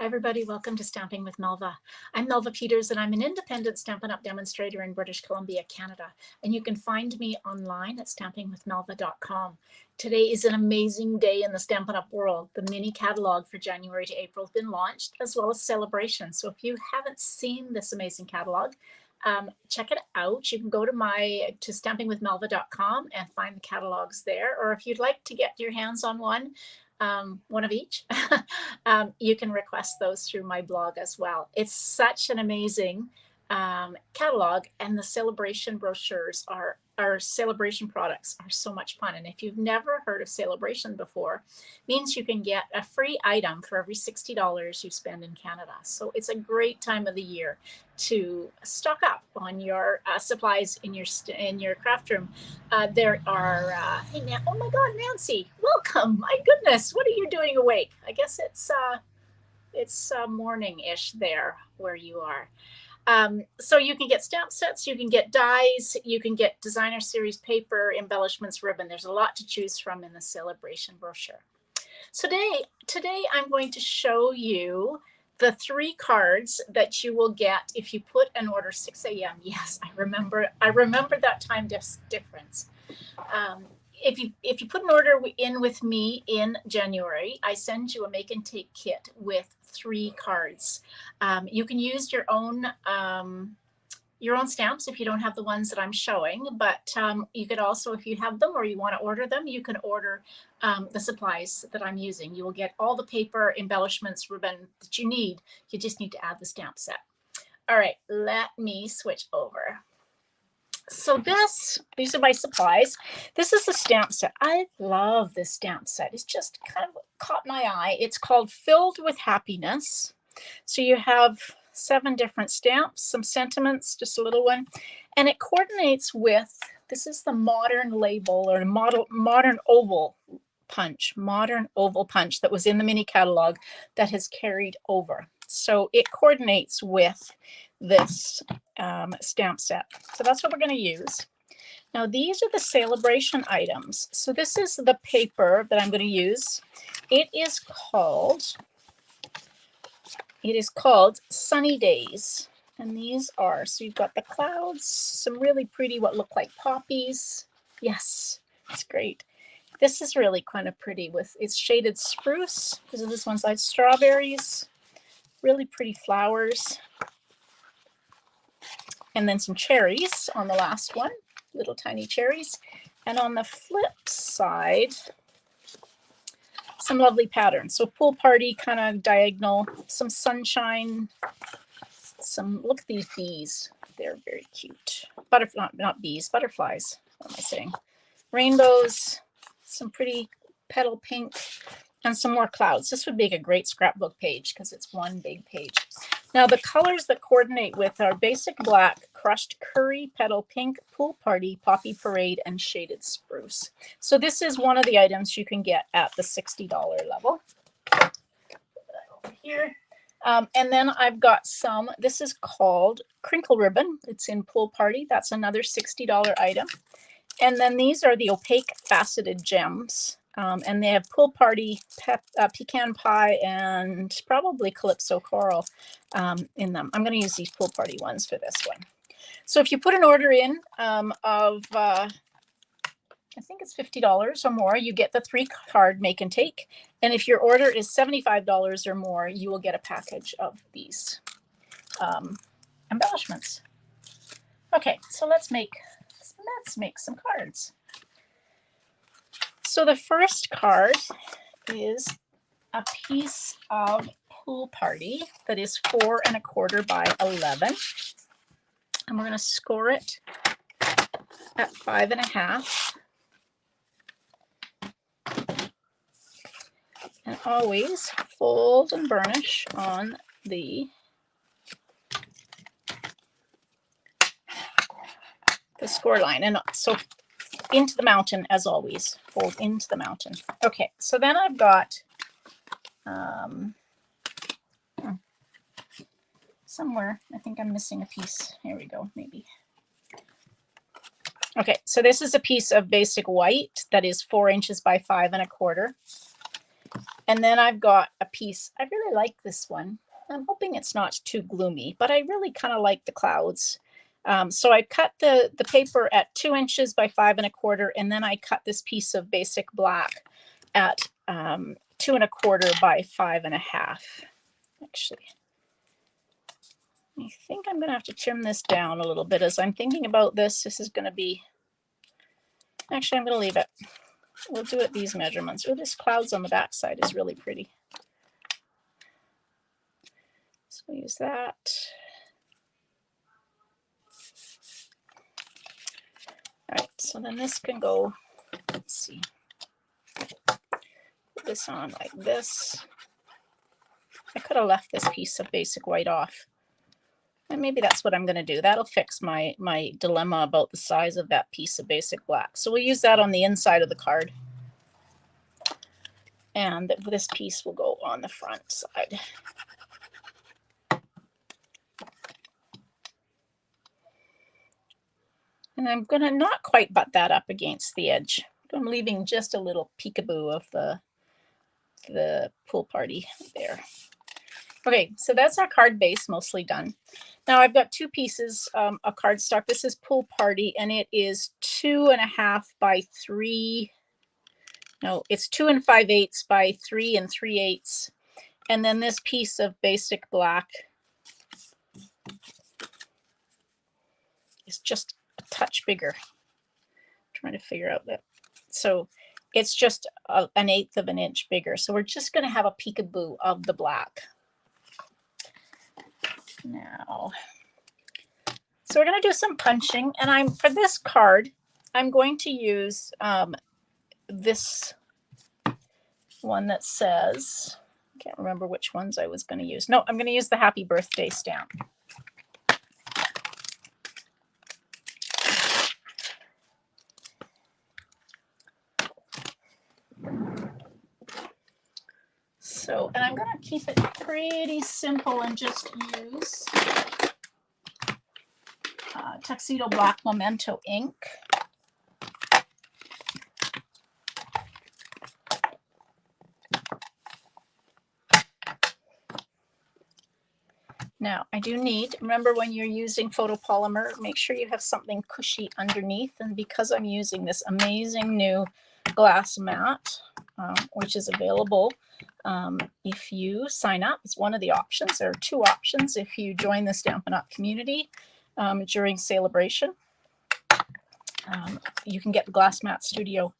Hi everybody, welcome to Stamping with Melva. I'm Melva Peters and I'm an independent Stampin' Up! Demonstrator in British Columbia, Canada. And you can find me online at stampingwithmelva.com. Today is an amazing day in the Stampin' Up! World. The mini catalog for January to April has been launched, as well as celebrations. So if you haven't seen this amazing catalog, check it out. You can go to stampingwithmelva.com and find the catalogs there. Or if you'd like to get your hands on one of each, you can request those through my blog as well. It's such an amazing catalog, and the celebration brochures our celebration products are so much fun. And if you've never heard of celebration before, means you can get a free item for every $60 you spend in Canada. So it's a great time of the year to stock up on your supplies in your craft room. There are hey man, oh my God, Nancy, welcome! My goodness, what are you doing awake? I guess it's morning-ish there where you are. So you can get stamp sets, you can get dies, you can get designer series paper, embellishments, ribbon. There's a lot to choose from in the celebration brochure. So today I'm going to show you the 3 cards that you will get if you put an order 6 a.m. Yes, I remember that time difference. If you put an order in with me in January, I send you a make and take kit with 3 cards. You can use your own stamps if you don't have the ones that I'm showing, but you could also, if you have them or you want to order them, you can order the supplies that I'm using. You will get all the paper, embellishments, ribbon that you need. You just need to add the stamp set. All right, let me switch over. So these are my supplies. This is the stamp set. I love this stamp set. It's just kind of caught my eye. It's called Filled with Happiness. So you have 7 different stamps, some sentiments, just a little one. And it coordinates with, this is the modern label or modern oval punch that was in the mini catalog that has carried over. So it coordinates with this stamp set. So that's what we're going to use. Now these are the celebration items. So this is the paper that I'm going to use. It is called Sunny Days. And these are, so you've got the clouds, some really pretty what look like poppies. Yes, it's great. This is really kind of pretty with, it's shaded spruce. This one's like strawberries, really pretty flowers. And then some cherries on the last one, little tiny cherries. And on the flip side, some lovely patterns. So pool party kind of diagonal, some sunshine, look at these bees. They're very cute. Not bees, butterflies. What am I saying? Rainbows, some pretty petal pink, and some more clouds. This would make a great scrapbook page because it's one big page. Now the colors that coordinate with are basic black, crushed curry, petal pink, pool party, poppy parade, and shaded spruce. So this is one of the items you can get at the $60 level. Over here. And then I've got this is called crinkle ribbon. It's in pool party. That's another $60 item. And then these are the opaque faceted gems. And they have pool party, pecan pie, and probably calypso coral in them. I'm going to use these pool party ones for this one. So if you put an order in I think it's $50 or more, you get the 3 card make and take. And if your order is $75 or more, you will get a package of these embellishments. Okay, so let's make some cards. So the first card is a piece of pool party that is 4 1/4 by 11. And we're going to score it at 5 1/2. And always fold and burnish on the score line. And so into the mountain, as always, fold into the mountain. Okay, so then I've got somewhere, I think I'm missing a piece. Here we go, maybe. Okay, so this is a piece of basic white that is 4 inches by 5 1/4. And then I've got a piece. I really like this one. I'm hoping it's not too gloomy, but I really kind of like the clouds. So I cut the paper at 2 inches by 5 1/4, and then I cut this piece of basic black at 2 1/4 by 5 1/2. Actually, I think I'm going to have to trim this down a little bit as I'm thinking about this. This is going to be, actually, I'm going to leave it. We'll do it these measurements. Oh, this clouds on the back side is really pretty. So we'll use that. All right, so then this can go, let's see, put this on like this. I could have left this piece of basic white off. And maybe that's what I'm going to do. That'll fix my dilemma about the size of that piece of basic black. So we'll use that on the inside of the card. And this piece will go on the front side. And I'm going to not quite butt that up against the edge. I'm leaving just a little peekaboo of the pool party there. Okay, so that's our card base mostly done. Now I've got 2 pieces of cardstock. This is Pool Party, and it is 2 1/2 by 3. No, it's 2 5/8 by 3 3/8. And then this piece of basic black is just a touch bigger. I'm trying to figure out that. So it's just an 1/8 of an inch bigger. So we're just going to have a peekaboo of the black. Now, so we're going to do some punching, and for this card, I'm going to use this one that says, I can't remember which ones I was going to use. No, I'm going to use the Happy Birthday stamp. So, and I'm going to keep it pretty simple and just use Tuxedo Black Memento ink. Now, I do need, remember when you're using photopolymer, make sure you have something cushy underneath. And because I'm using this amazing new glass mat, which is available if you sign up, it's one of the options. There are 2 options if you join the Stampin' Up! Community during Celebration. You can get the Glass Mat Studio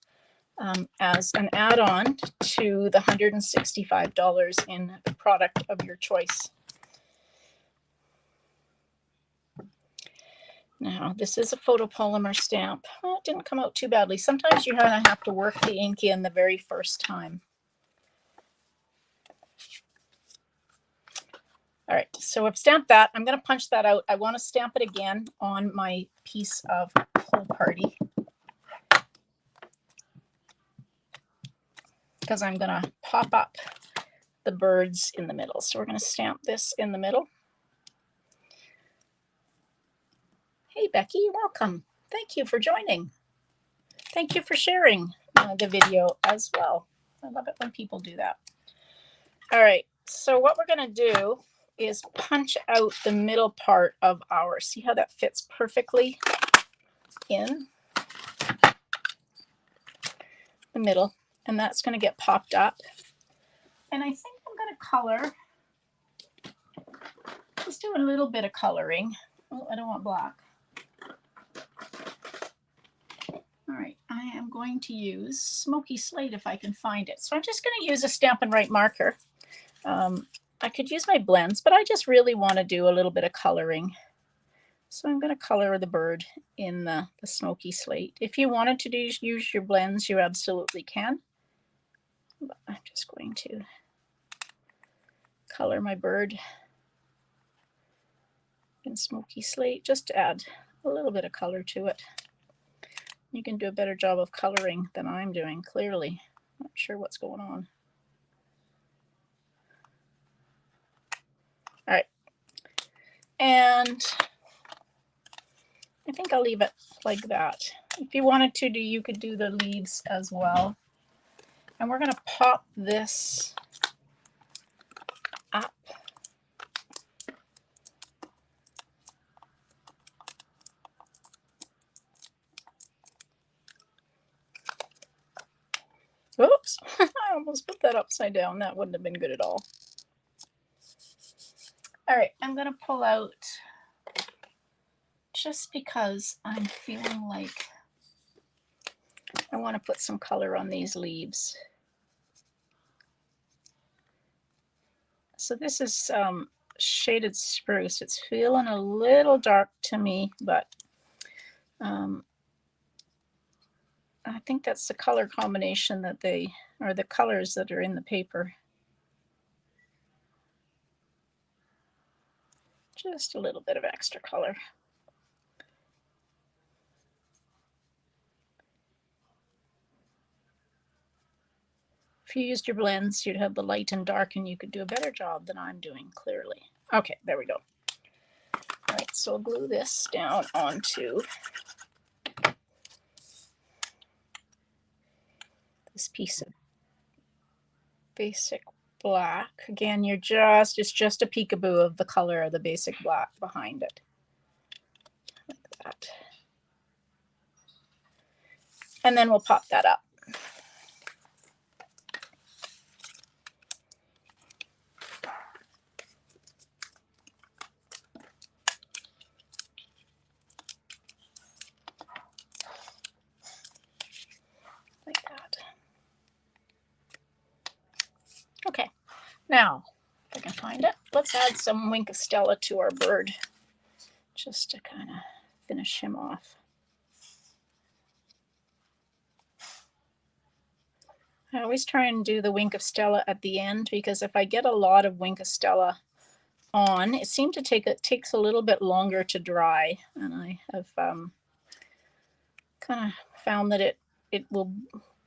as an add-on to the $165 in the product of your choice. Now, this is a photopolymer stamp. Well, it didn't come out too badly. Sometimes you have to work the ink in the very first time. All right, so I've stamped that. I'm going to punch that out. I want to stamp it again on my piece of Pool Party, because I'm going to pop up the birds in the middle. So we're going to stamp this in the middle. Hey, Becky, welcome. Thank you for joining. Thank you for sharing the video as well. I love it when people do that. All right, so what we're going to do is punch out the middle part of ours. See how that fits perfectly in the middle, and that's going to get popped up. And I think I'm going to color. Just do a little bit of coloring. Oh, I don't want black. All right, I am going to use Smoky Slate if I can find it. So I'm just going to use a Stampin' Write marker. I could use my blends, but I just really want to do a little bit of coloring. So I'm going to color the bird in the Smoky Slate. If you wanted to use your blends, you absolutely can. But I'm just going to color my bird in Smoky Slate, just to add a little bit of color to it. You can do a better job of coloring than I'm doing, clearly. I'm not sure what's going on. All right. And I think I'll leave it like that. If you wanted to, you could do the leaves as well. And we're going to pop this up. Oops, I almost put that upside down. That wouldn't have been good at all. All right, I'm going to pull out, just because I'm feeling like I want to put some color on these leaves. So this is shaded spruce. It's feeling a little dark to me, but I think that's the color combination that they, or the colors that are in the paper. Just a little bit of extra color. If you used your blends, you'd have the light and dark, and you could do a better job than I'm doing, clearly. Okay, there we go. All right, so I'll glue this down onto this piece of basic black. Again, it's just a peekaboo of the color of the basic black behind it. Like that. And then we'll pop that up. Like that. Okay, now, if I can find it, let's add some Wink of Stella to our bird, just to kind of finish him off. I always try and do the Wink of Stella at the end, because if I get a lot of Wink of Stella on, it seems to takes a little bit longer to dry, and I have kind of found that it will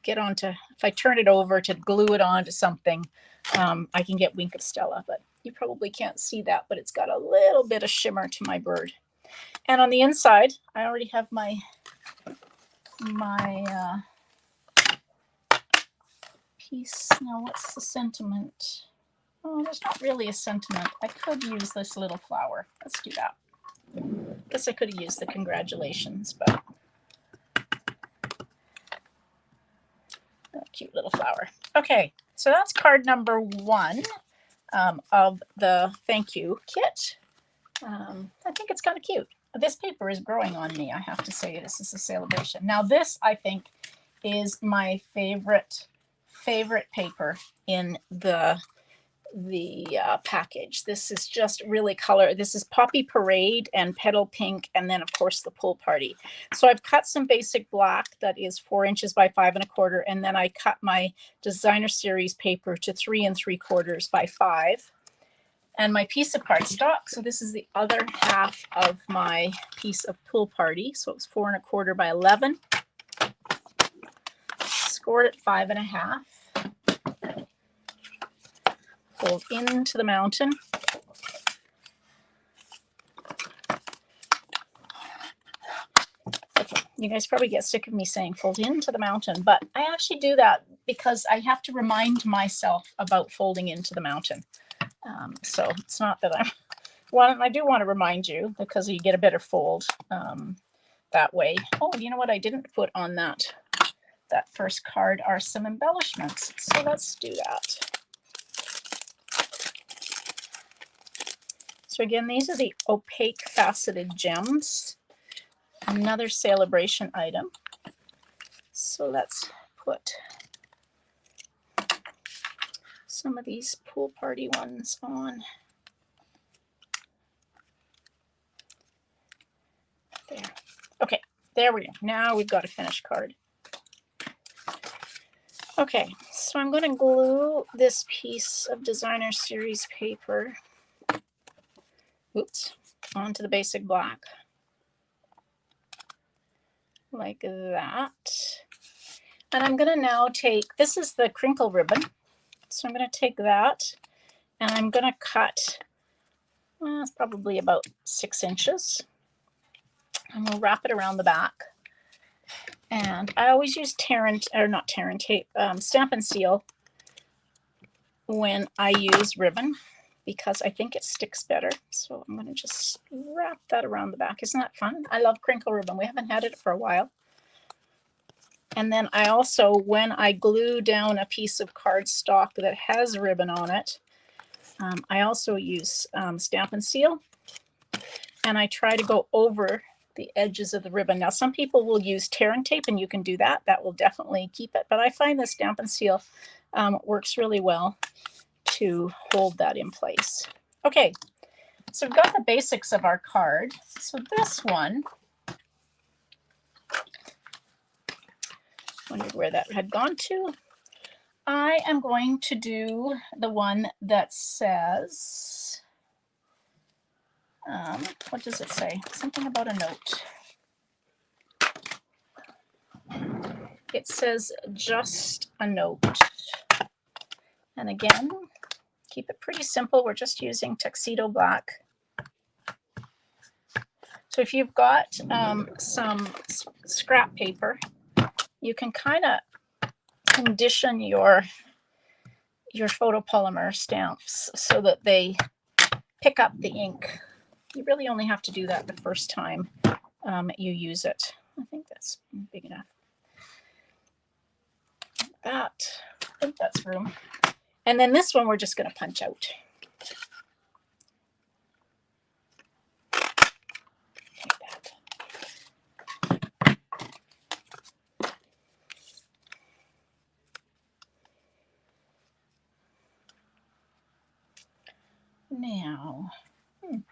get onto, if I turn it over to glue it onto something, I can get Wink of Stella, but you probably can't see that, but it's got a little bit of shimmer to my bird. And on the inside, I already have my piece. Now, what's the sentiment? Oh, there's not really a sentiment. I could use this little flower. Let's do that. Guess I could have used the congratulations, but that cute little flower. Okay, so that's card number 1 of the thank you kit. I think it's kind of cute. This paper is growing on me, I have to say. This is a celebration. Now, this, I think, is my favorite paper in the package. This is just really color. This is Poppy Parade and Petal Pink, and then of course the Pool Party. So I've cut some basic black that is 4 inches by 5 1/4, and then I cut my designer series paper to 3 3/4 by 5. And my piece of cardstock. So this is the other half of my piece of Pool Party. So it was 4 1/4 by 11. Scored at 5 1/2. Fold into the mountain. Okay, you guys probably get sick of me saying fold into the mountain, but I actually do that because I have to remind myself about folding into the mountain. So it's not that I do want to remind you, because you get a better fold that way. Oh, you know what I didn't put on that first card are some embellishments. So let's do that. So again, these are the opaque faceted gems, another celebration item. So let's put some of these Pool Party ones on. There. Okay, there we go. Now we've got a finished card. Okay, so I'm going to glue this piece of designer series paper, onto the basic black. Like that. And I'm going to now take, this is the crinkle ribbon. So I'm going to take that and I'm going to cut, well, it's probably about 6 inches. And we'll wrap it around the back. And I always use Stamp and Seal when I use ribbon because I think it sticks better. So I'm going to just wrap that around the back. Isn't that fun? I love crinkle ribbon. We haven't had it for a while. And then I also, when I glue down a piece of cardstock that has ribbon on it, I also use Stamp and Seal, and I try to go over the edges of the ribbon. Now, some people will use tear and tape, and you can do that. That will definitely keep it. But I find the Stamp and Seal works really well to hold that in place. Okay, so we've got the basics of our card. So this one, wondered where that had gone to. I am going to do the one that says, what does it say? Something about a note. It says just a note. And again, keep it pretty simple. We're just using tuxedo black. So if you've got some scrap paper, you can kind of condition your photopolymer stamps so that they pick up the ink. You really only have to do that the first time you use it. I think that's big enough. I think that's room. And then this one we're just going to punch out. Now, kind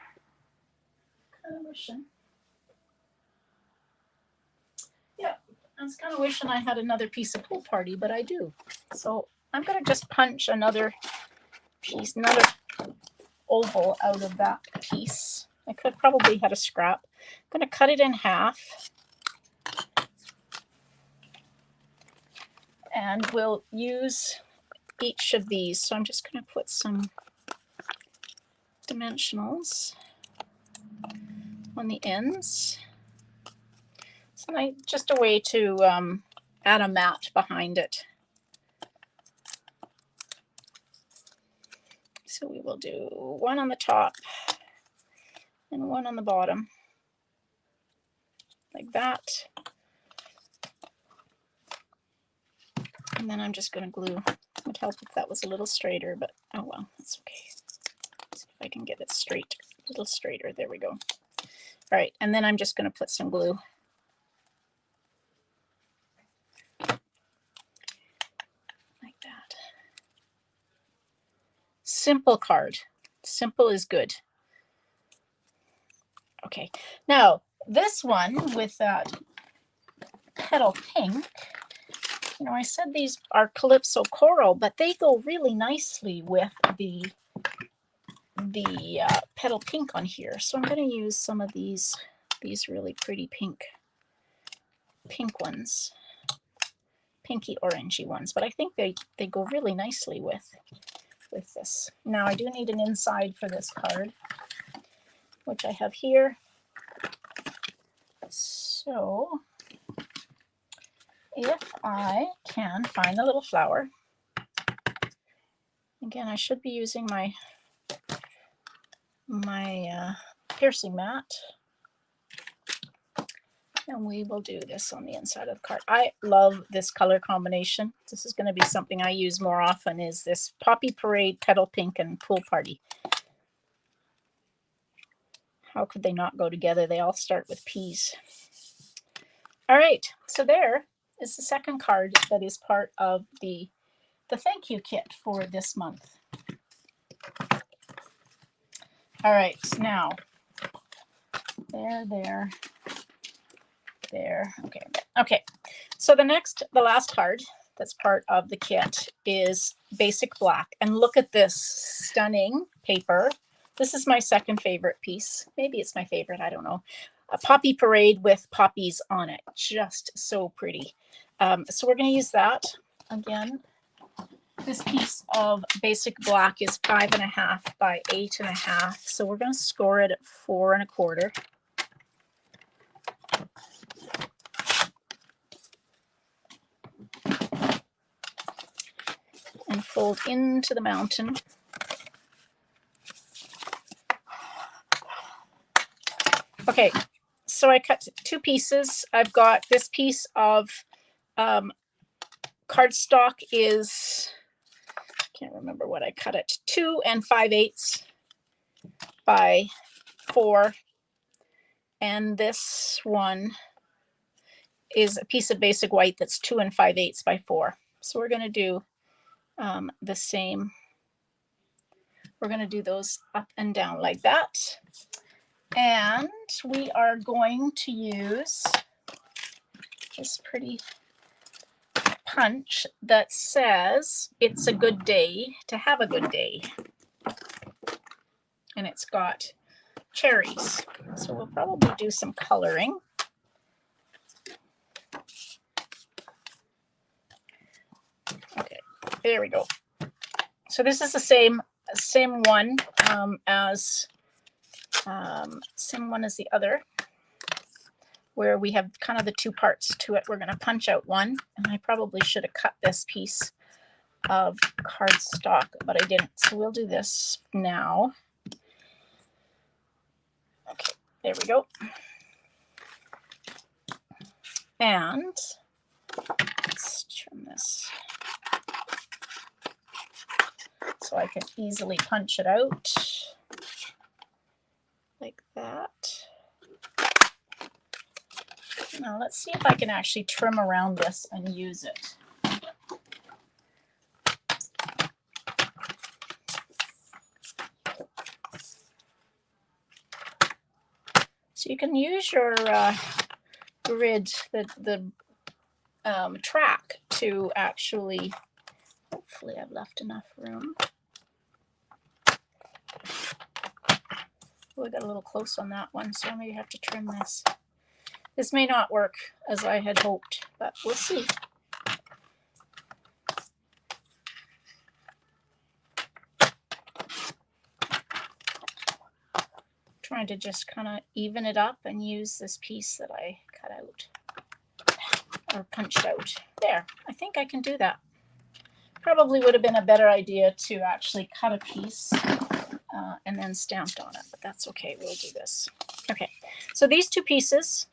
of wishing. Yeah, I was kind of wishing I had another piece of Pool Party, but I do. So I'm going to just punch another piece, another oval out of that piece. I could probably had a scrap. I'm going to cut it in half. And we'll use each of these. So I'm just going to put some dimensionals on the ends. So just a way to add a mat behind it. So we will do one on the top and one on the bottom, like that. And then I'm just going to glue. It would help if that was a little straighter, but oh well, that's okay. Let's see if I can get it straight, a little straighter. There we go. All right, and then I'm just going to put some glue. Like that. Simple card. Simple is good. Okay, now this one with that petal pink, you know, I said these are Calypso Coral, but they go really nicely with the petal pink on here. So I'm going to use some of these really pretty pink ones, pinky orangey ones, but I think they go really nicely with this. Now I do need an inside for this card, which I have here. So if I can find the little flower, again, I should be using my piercing mat, and we will do this on the inside of the card. I love this color combination. This is going to be something I use more often, is this Poppy Parade, Petal Pink, and Pool Party. How could they not go together? They all start with P's. All right, so there is the second card that is part of the thank you kit for this month. All right, now there. Okay. So the last card that's part of the kit is Basic Black, and look at this stunning paper. This is my second favorite piece. Maybe it's my favorite. I don't know. A Poppy Parade with poppies on it. Just so pretty. So we're going to use that again. This piece of Basic Black is 5.5 by 8.5. So we're going to score it at 4 1/4. and fold into the mountain. Okay, so I cut 2 pieces. I've got this piece of cardstock is, I can't remember what I cut it, 2 5/8 by 4. And this one is a piece of basic white that's 2 5/8 by 4. So we're going to do the same. We're going to do those up and down like that. And we are going to use this pretty punch that says it's a good day to have a good day. And it's got cherries. So we'll probably do some coloring. Okay, there we go. So this is the same one as the other, where we have kind of the 2 parts to it. We're going to punch out one, and I probably should have cut this piece of cardstock, but I didn't. So we'll do this now. Okay, there we go. And let's trim this so I can easily punch it out like that. Now let's see if I can actually trim around this and use it. So you can use your grid, the track, to actually, hopefully I've left enough room. Oh, I got a little close on that one, so I may have to trim this. This may not work as I had hoped, but we'll see. Trying to just kind of even it up and use this piece that I cut out or punched out. There, I think I can do that. Probably would have been a better idea to actually cut a piece and then stamped on it, but that's okay. We'll do this. Okay, so these 2 pieces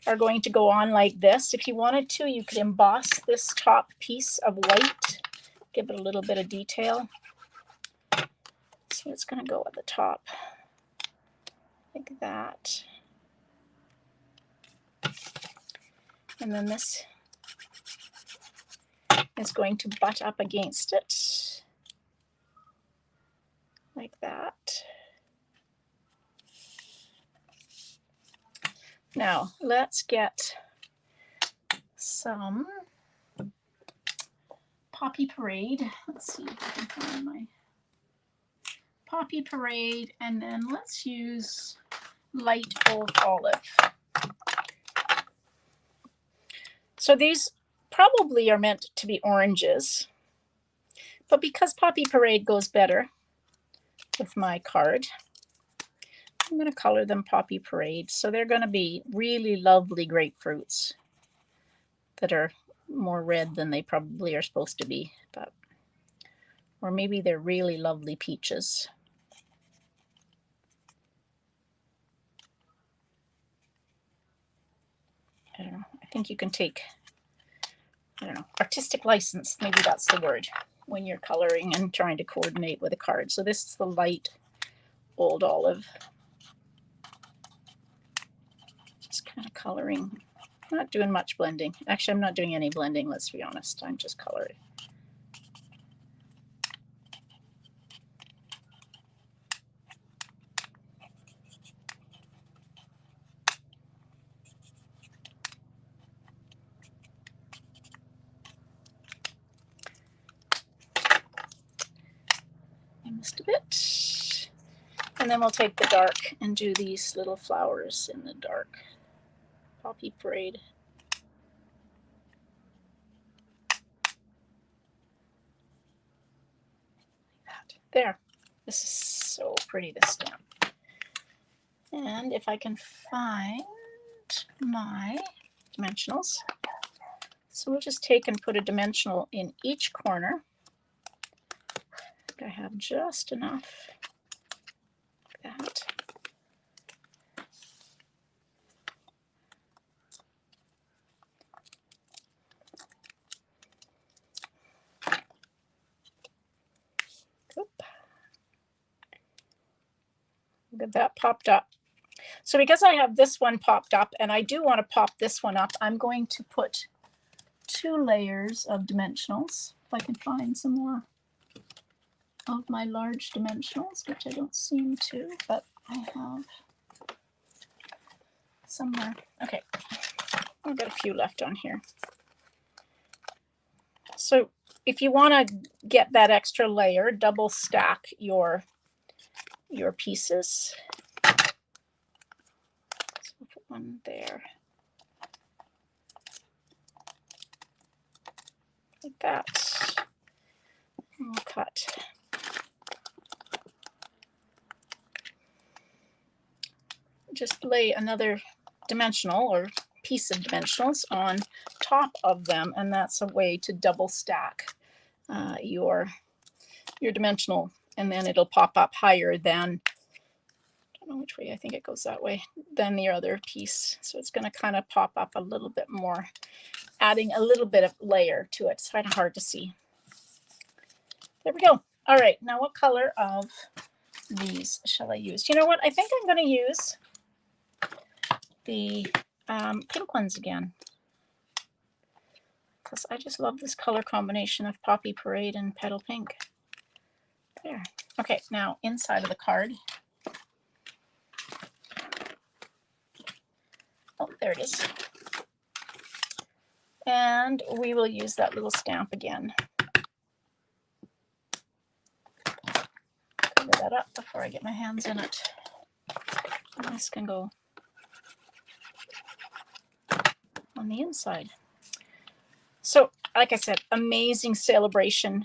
are going to go on like this. If you wanted to, you could emboss this top piece of white, give it a little bit of detail. So it's going to go at the top like that. And then this is going to butt up against it like that. Now let's get some Poppy Parade. Let's see if I can find my Poppy Parade, and then let's use light old olive. So these probably are meant to be oranges, but because Poppy Parade goes better with my card, I'm going to color them Poppy Parade. So they're going to be really lovely grapefruits that are more red than they probably are supposed to be, but or maybe they're really lovely peaches. I don't know. I think you can take, I don't know, artistic license. Maybe that's the word when you're coloring and trying to coordinate with a card. So this is the light old olive. Just kind of coloring. I'm not doing much blending. Actually, I'm not doing any blending, let's be honest. I'm just coloring. I missed a bit. And then we'll take the dark and do these little flowers in the dark. Poppy Parade. There. This is so pretty, this stamp. And if I can find my dimensionals. So we'll just take and put a dimensional in each corner. I have just enough of that. Get that popped up. So because I have this one popped up and I do want to pop this one up, I'm going to put 2 layers of dimensionals. If I can find some more of my large dimensionals, which I don't seem to, but I have somewhere. Okay, I've got a few left on here. So if you want to get that extra layer, double stack your pieces. So we'll put one there. Like that. And we'll cut. Just lay another dimensional or piece of dimensionals on top of them, and that's a way to double stack your dimensional, and then it'll pop up higher than, I don't know which way, I think it goes that way, than the other piece. So it's going to kind of pop up a little bit more, adding a little bit of layer to it. It's kind of hard to see. There we go. All right, now what color of these shall I use? You know what? I think I'm going to use the pink ones again, because I just love this color combination of Poppy Parade and Petal Pink. There. Okay, now inside of the card. Oh, there it is. And we will use that little stamp again. Cover that up before I get my hands in it. And this can go on the inside. So, like I said, amazing celebration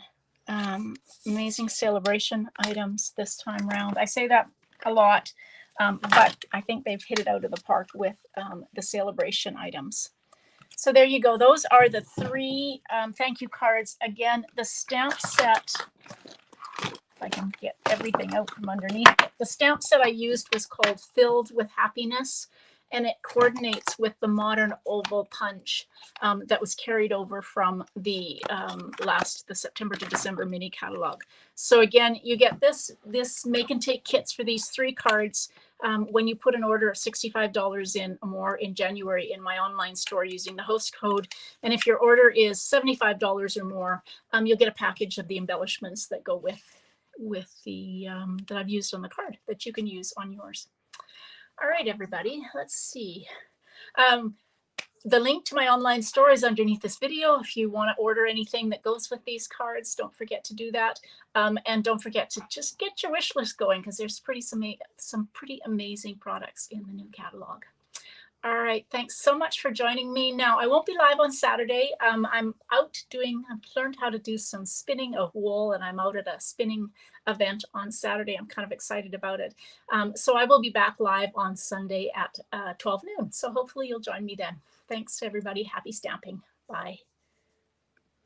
items this time around. I say that a lot, but I think they've hit it out of the park with the celebration items. So there you go. Those are the 3 thank you cards. Again, the stamp set, if I can get everything out from underneath it. The stamp set I used was called Filled with Happiness, and it coordinates with the modern oval punch that was carried over from the the September to December mini catalog. So again, you get this make and take kits for these 3 cards when you put an order of $65 in or more in January in my online store using the host code. And if your order is $75 or more, you'll get a package of the embellishments that go with the that I've used on the card that you can use on yours. All right, everybody, let's see. The link to my online store is underneath this video. If you want to order anything that goes with these cards, don't forget to do that. And don't forget to just get your wish list going, because there's some pretty amazing products in the new catalog. All right, thanks so much for joining me. Now, I won't be live on Saturday. I'm out I've learned how to do some spinning of wool, and I'm out at a spinning event on Saturday. I'm kind of excited about it. So I will be back live on Sunday at 12 noon. So hopefully you'll join me then. Thanks, everybody. Happy stamping. Bye.